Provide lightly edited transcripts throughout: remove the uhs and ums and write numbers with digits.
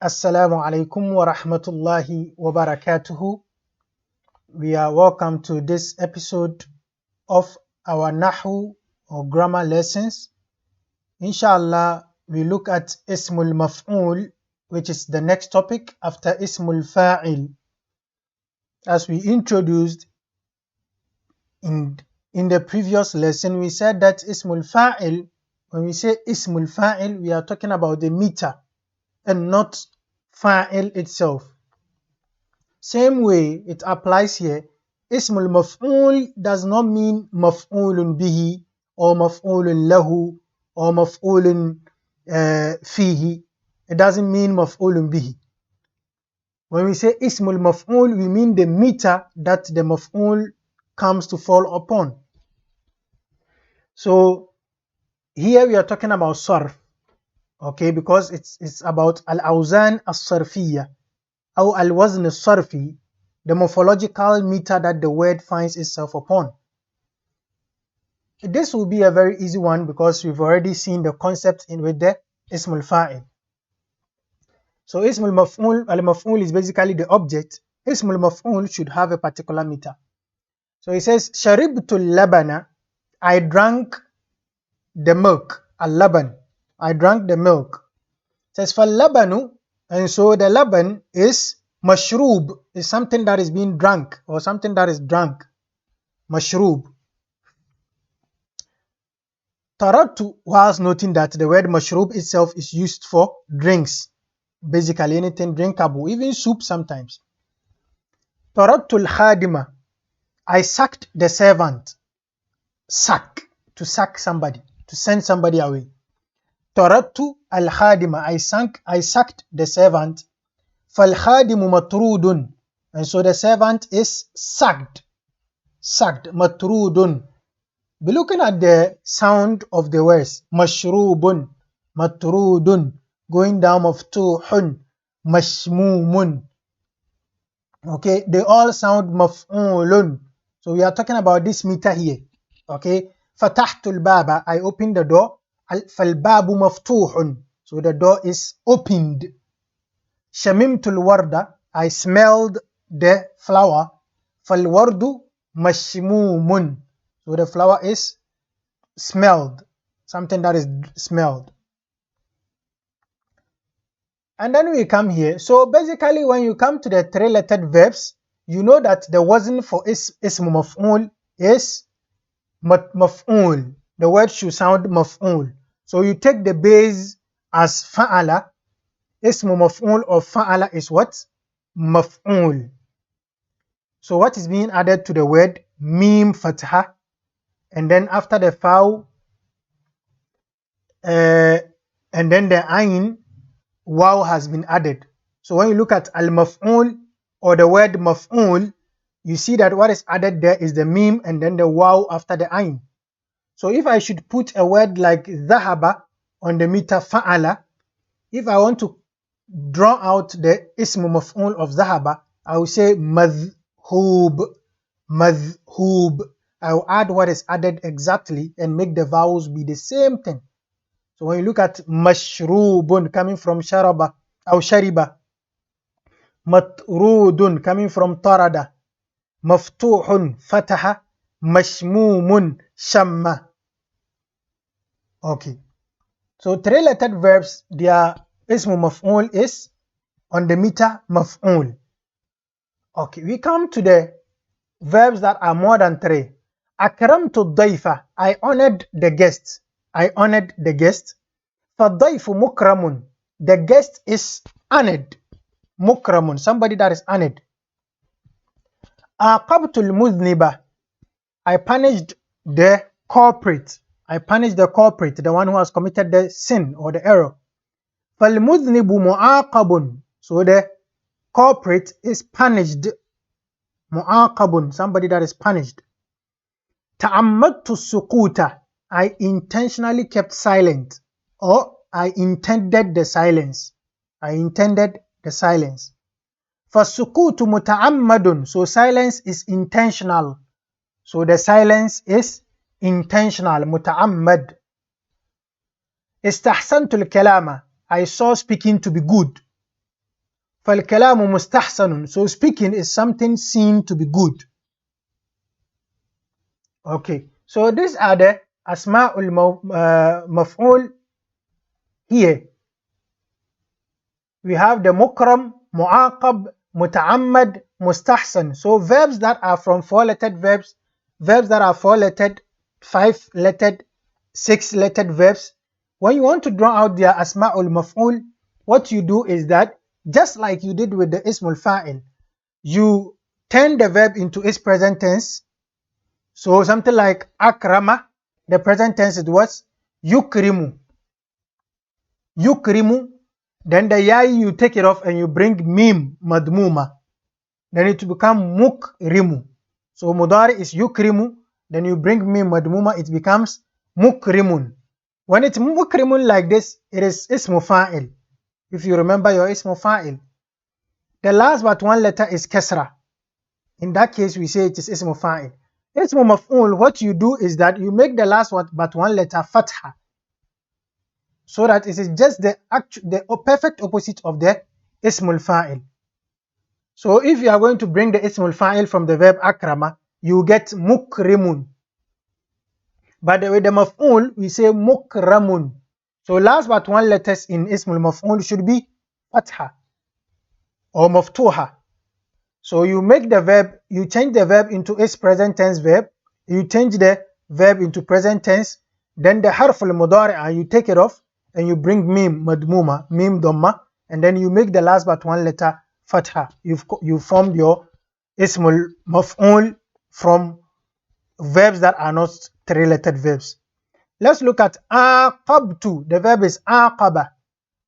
Assalamu alaikum wa rahmatullahi wa barakatuhu. We are welcome to this episode of our Nahu or grammar lessons. Inshallah, we look at Ismul Maf'ul, which is the next topic after Ismul Fa'il. As we introduced in the previous lesson, we said that Ismul Fa'il, when we say Ismul Fa'il, we are talking about the meter and not Fa'il itself. Same way it applies here. Ismul maf'ul does not mean maf'ulun bihi or maf'ulun lahu or maf'ulun fihi. It doesn't mean maf'ulun bihi. When we say ismul maf'ul, we mean the meter that the maf'ul comes to fall upon. So here we are talking about sarf, okay, because it's about al-awzan as-sarfiyya or al-wazn as-sarfi, the morphological meter that the word finds itself upon. This will be a very easy one because we've already seen the concept in with the Ismul Fa'il. So Ismul Maf'ul, al-Maf'ul is basically the object. Ismul Maf'ul should have a particular meter. So it says, Sharibtul labana, I drank the milk, al-laban, I drank the milk. It says, fal-labanu, and so the laban is mashroob, is something that is being drunk or something that is drunk. Mashroob. Tarattu, whilst noting that the word mashroob itself is used for drinks, basically anything drinkable, even soup sometimes. Tarattu al-khadima, I sacked the servant. Sack, to sack somebody, to send somebody away. Tarattu al-khadima, I sacked the servant. Fal-khadimu matrudun, and so the servant is sacked. Sacked, matrudun. Be looking at the sound of the words. Mashrubun, matrudun, going down of tuhun, mashmumun. Okay, they all sound maf'ulun. So we are talking about this meter here. Okay, fatahtul baba, I opened the door. Falbabu maftuhun, so the door is opened. Shamimtul warda, I smelled the flower. Falwardu mashmumun, so the flower is smelled, something that is smelled. And then we come here. So basically when you come to the three-lettered verbs, you know that the wasn't for ism maf'ul is maf'ul. The word should sound maf'ul. So you take the base as fa'ala. Ism maf'ul of fa'ala is what? Maf'ul. So what is being added to the word? Mim fatha. And then after the foul, and then the ayn, waw has been added. So when you look at al-maf'ul or the word maf'ul, you see that what is added there is the mim and then the waw after the ayn. So if I should put a word like dhahaba on the meter fa'ala, if I want to draw out the ism maf'ul of dhahaba, I will say madhhub, madhhub. I will add what is added exactly and make the vowels be the same thing. So when you look at mashrubun coming from sharaba or shariba, matrudun coming from tarada, maftuhun fataha, mashmumun shamma. Okay. So three-lettered verbs, their ism maf'ul is on the meter maf'ul. Okay, we come to the verbs that are more than three. Akramtu dayfa, I honored the guest. I honored the guest. Fadayfu mukramun, the guest is honored. Mukramun, somebody that is honored. Aqabtul mudhniba, I punished the culprit. I punished the culprit, the one who has committed the sin or the error. Falmudhnibu mu'aqabun, so the culprit is punished. Mu'aqabun, somebody that is punished. Ta'ammadtu sukuta, I intentionally kept silent, or I intended the silence. I intended the silence. Fasukutu muta'ammadun, so silence is intentional. So the silence is intentional, muta'ammad. Istahsantul kalama, I saw speaking to be good. فالكلام مستحسن. So speaking is something seen to be good. Okay, so these are the asma'ul maf'ul here. We have the mukram, mu'aqab, muta'ammad, mustahsan. So verbs that are from 4-lettered verbs, verbs that are 4-lettered, 5-lettered, 6-lettered verbs. When you want to draw out their asma'ul maf'ul, what you do is that, just like you did with the ismul fa'il, you turn the verb into its present tense. So something like akrama, the present tense it was yukrimu. Yukrimu, then the yai you take it off and you bring mim madmuma. Then it will become mukrimu. So mudari is yukrimu, then you bring mim madmuma, it becomes mukrimun. When it's mukrimun like this, it is ismu fa'il. If you remember your ismu fa'il, the last but one letter is kasra. In that case, we say it is ismu fa'il. Ismu maf'ul, what you do is that you make the last one but one letter fatha, so that it is just the perfect opposite of the ismul fa'il. So if you are going to bring the ismul fa'il from the verb akrama, you get mukrimun. But with the maf'ul, we say mukramun. So last but one letters in ismul maf'ul should be fatha or maftuha. So you make the verb, you change the verb into its present tense verb, you change the verb into present tense, then the harf al-mudari'a, you take it off and you bring mim madmuma, mim dhamma, and then you make the last but one letter fatha. You formed your ismul maf'ul from verbs that are not 3-lettered verbs. Let's look at aqabtu. The verb is aqaba.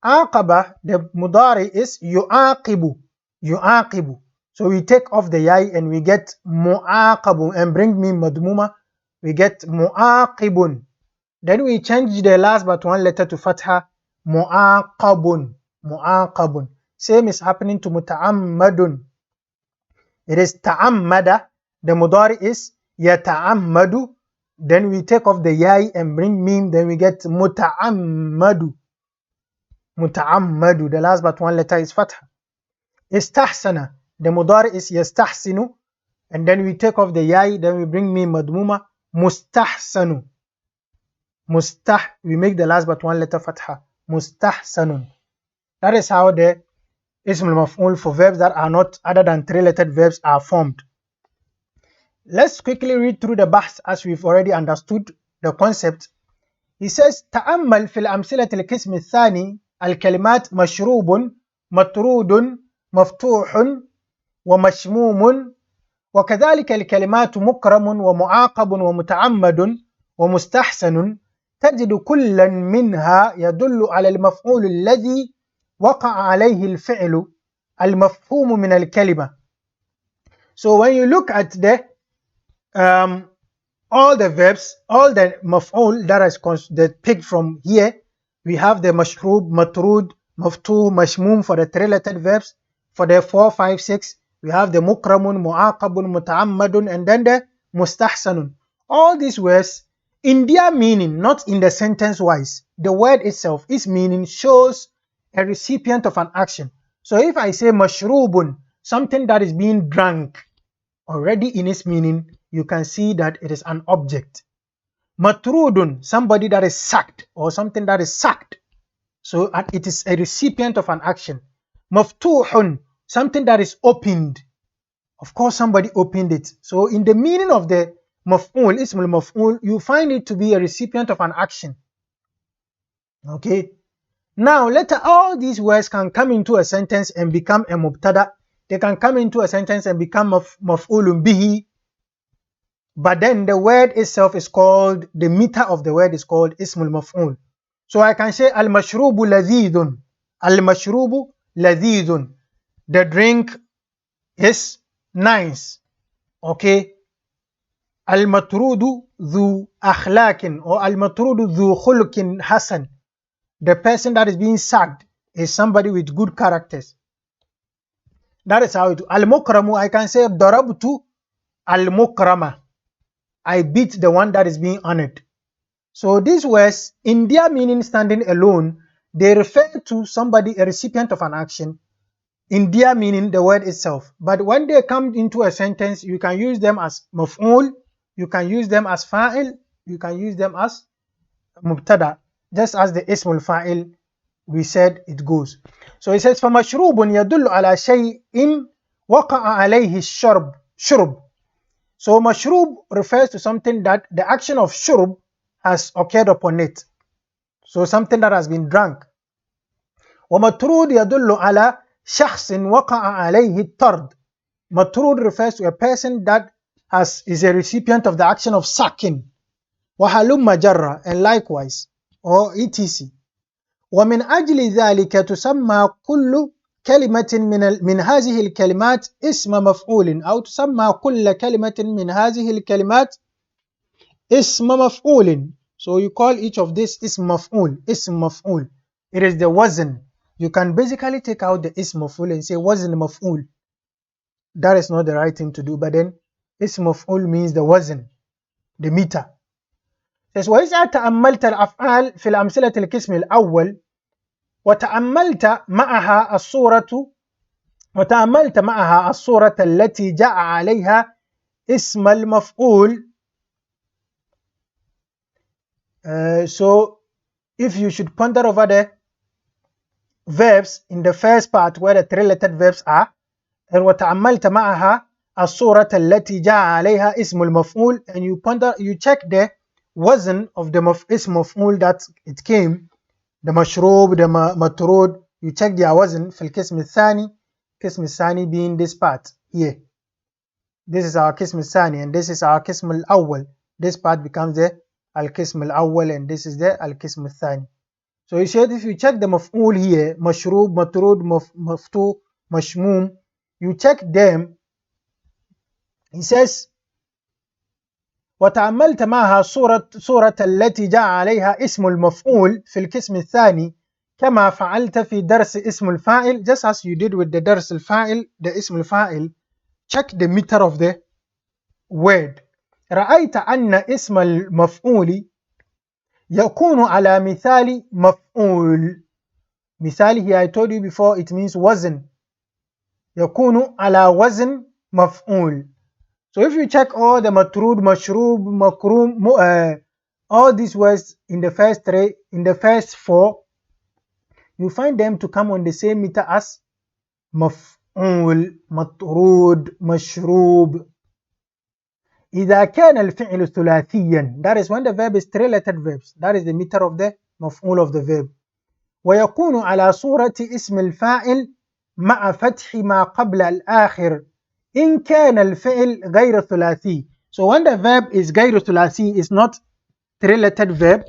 Aqaba, the mudari is yu'aqibu. Yu'aqibu. So we take off the yai and we get mu'aqabu and bring mim madmuma, we get mu'aqibun. Then we change the last but one letter to fatha, mu'aqabun. Mu'aqabun. Same is happening to muta'ammadun. It is ta'ammada. The mudari is yata'ammadu. Then we take off the yai and bring mim, then we get muta'ammadu. Muta'ammadu. The last but one letter is fatha. Istahsana. The mudari is yastahsinu, and then we take off the yai, then we bring mim madmuma, mustahsanu. We make the last but one letter fatha, mustahsanun. That is how the ismul maf'ul for verbs that are not other than 3-lettered verbs are formed. Let's quickly read through the bahs as we've already understood the concept. He says, تأمل في الأمثلة القسم الثاني الكلمات مشروب مطرود مفتوح ومشموم وكذلك الكلمات مكرم ومعاقب ومتعمد ومستحسن تجد كلا منها يدل على المفعول الذي وقع عليه الفعل المفهوم من الكلمة. So when you look at the all the verbs, all the maf'ul that is picked from here, we have the mashrub, matrud, maftuh, mashmum for the 3-lettered verbs. For the 4, 5, 6, we have the mukramun, mu'aqabun, muta'ammadun, and then the mustahsanun. All these words, in their meaning, not in the sentence wise, the word itself, its meaning shows a recipient of an action. So if I say mashrubun, something that is being drunk, already in its meaning, you can see that it is an object. Matrudun, somebody that is sacked or something that is sacked. So it is a recipient of an action. Maftuhun, something that is opened. Of course, somebody opened it. So in the meaning of the maf'ul, ismul maf'ul, you find it to be a recipient of an action. Okay. Now, later all these words can come into a sentence and become a mubtada. They can come into a sentence and become maf'ulun bihi. But then the word itself is called, the meter of the word is called ismul maf'ul. So I can say al-mashrubu ladhidun. Al-mashrubu ladhidun. The drink is nice. Okay. Al-matrudu dhu akhlaqin or al-matrudu dhu khuluqin hasan. The person that is being sacked is somebody with good characters. That is how it. Al-mukramu, I can say darabtu al-mukrama. I beat the one that is being honored. So these words, in their meaning standing alone, they refer to somebody, a recipient of an action. in their meaning, the word itself. But when they come into a sentence, you can use them as maf'ul, you can use them as fa'il, you can use them as mubtada, just as the ismul fa'il we said it goes. So it says فَمَشْرُوبٌ يَدُلُّ عَلَى شَيْءٍ وَقَعَ عَلَيْهِ الشَّرْبُ شُرْب. So mashrub refers to something that the action of shurb has occurred upon it. So something that has been drunk. وَمَطْرُودٌ يَدُلُّ عَلَى شَخْصٍ وَقَعَ عَلَيْهِ الطَّرْدُ. Matrud refers to a person that is a recipient of the action of sucking. وَهَلُمَّ جَرَّ, and likewise, or etc. ومن أجل ذلك تسمى كل كلمة من هذه الكلمات اسم مفعول، أو تسمى كل كلمة من هذه الكلمات اسم مفعول. So you call each of this اسم مفعول. اسم مفعول. It is the wazn. You can basically take out the اسم مفعول and say wazn مفعول. That is not the right thing to do, but then اسم مفعول means the wazn, the meter. وإذا تأملت الأفعال في الأمثلة القسم الأول وتأملت معها الصورة التي جاء عليها اسم المفعول. So if you should ponder over the verbs in the first part where the three related verbs are, and وتأملت معها الصورة التي جاء عليها اسم المفعول, and you check the wazn of the اسم مفعول that it came, the mashrub, the matrud, you check their wazn في القسم الثاني. القسم الثاني being this part here. This is our قسم الثاني and this is our قسم الأول. This part becomes the القسم الأول and this is the القسم الثاني. So you said if you check the maf'ul here, mashrub, matrud, maftu, mashmum, you check them. He says وتأملت معها صورة التي جاء عليها اسم المفعول في القسم الثاني كما فعلت في درس اسم الفاعل, just as you did with the درس الفاعل, the اسم الفاعل. Check the meter of the word. رأيت أن اسم المفعول يكون على مثال مفعول. مثال here I told you before it means wazn. يكون على وزن مفعول. So if you check all the matrud, mashrub, makrum, all these words in the first four, you find them to come on the same meter as maf'ul, matrud, mashrub. إذا كان الفعل ثلاثيا, that is when the verb is three related verbs, that is the meter of the maf'ul of the verb. ويكون على صورة اسم الفاعل مع فتح ما قبل الآخر إن كان الفعل غير ثلاثي. So when the verb is غير ثلاثي, is not three lettered verb,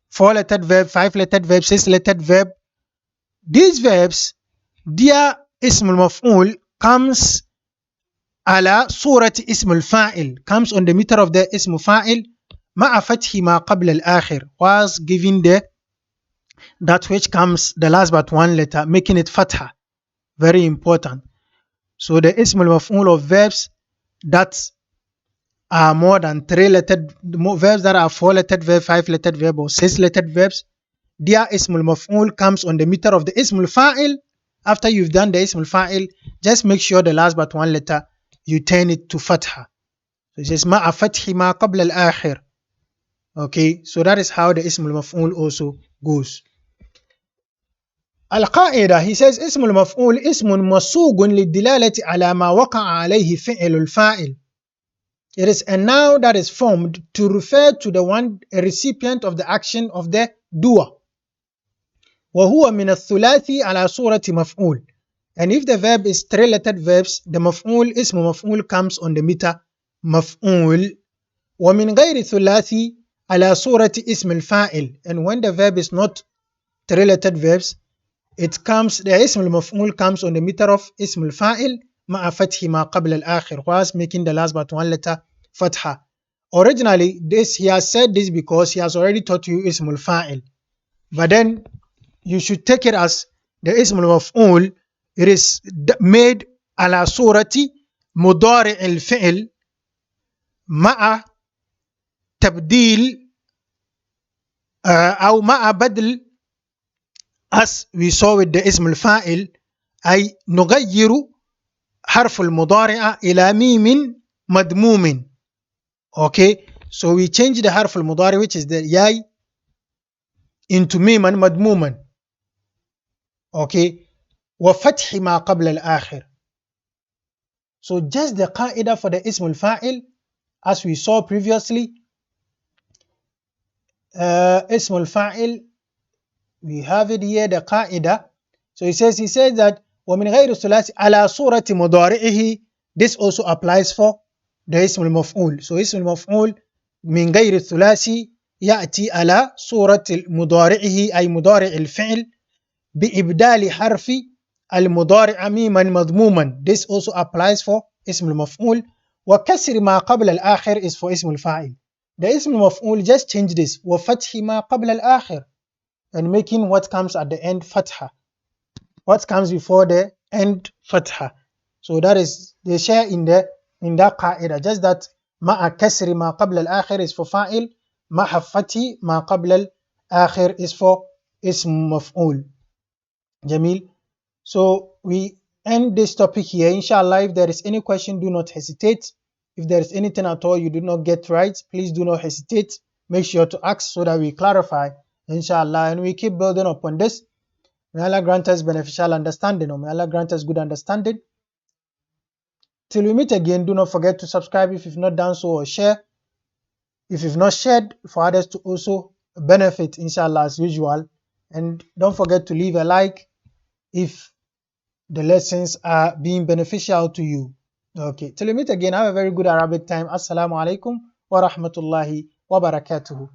four lettered verb, five lettered verb, six lettered verb, these verbs, their اسم المفعول comes على صورة اسم الفاعل, comes on the meter of the اسم فاعل مع فتح ما قبل الآخر, was giving that which comes the last but one letter, making it fatha. Very important. So the ism al-maf'ul of verbs that are more than three lettered, verbs that are four lettered verb, five lettered verb, or six lettered verbs, their ism al-maf'ul comes on the meter of the ism al-fa'il. After you've done the ism al-fa'il, just make sure the last but one letter, you turn it to fatha. So it says ma'a fathi ma qabla al-akhir. Okay, so that is how the ism al-maf'ul also goes. القاعدة, he says اسم المفعول اسم مسوق للدلالة على ما وقع عليه فعل الفاعل. It is a noun that is formed to refer to the one, a recipient of the action of the doer. وهو من الثلاثي على صورة مفعول. And if the verb is three lettered verbs, the مفعول اسم مفعول comes on the meter مفعول. ومن غير ثلاثي على صورة اسم الفاعل. And when the verb is not three lettered verbs, it comes, the اسم المفعول comes on the meter of اسم الفاعل مع فتح ما قبل الآخر, was making the last but one letter fatha. Originally, he has said this because he has already taught you اسم الفاعل, but then you should take it as the اسم المفعول, it is made على صورة مضارع الفعل مع تبديل أو مع بدل, as we saw with the اسم الفاعل, أي نغير حرف المضارع إلى ميم مدموم. Okay, so we change the حرف المضارع which is the ياي into ميما مدموما. Okay, وفتح ما قبل الآخر. So just the قاعدة for the اسم الفاعل as we saw previously. اسم الفاعل, we have it here, the قاعدة. So he says that ومن غير الثلاثي على صورة مضارعه. This also applies for the اسم المفعول. So اسم المفعول من غير الثلاثي يأتي على صورة مضارعه أي مضارع الفعل بإبدال حرف المضارع ميما مضموما. This also applies for اسم المفعول. وكسر ما قبل الآخر is for اسم الفاعل. The اسم المفعول just change this وفتح ما قبل الآخر and making what comes at the end fatha. What comes before the end fatha. So that is they share in that قاعدة, just that مع كسر ما قبل الآخر is for فاعل, مع فتح ما قبل الآخر is for اسم مفعول. Jamil. So we end this topic here. Inshallah, if there is any question, do not hesitate. If there is anything at all you do not get right, please do not hesitate. Make sure to ask so that we clarify, inshallah, and we keep building upon this. May Allah grant us beneficial understanding, or may Allah grant us good understanding. Till we meet again, do not forget to subscribe if you've not done so, or share if you've not shared, for others to also benefit, inshallah, as usual. And don't forget to leave a like if the lessons are being beneficial to you. Okay, till we meet again, have a very good Arabic time. Assalamu alaikum wa rahmatullahi wa barakatuhu.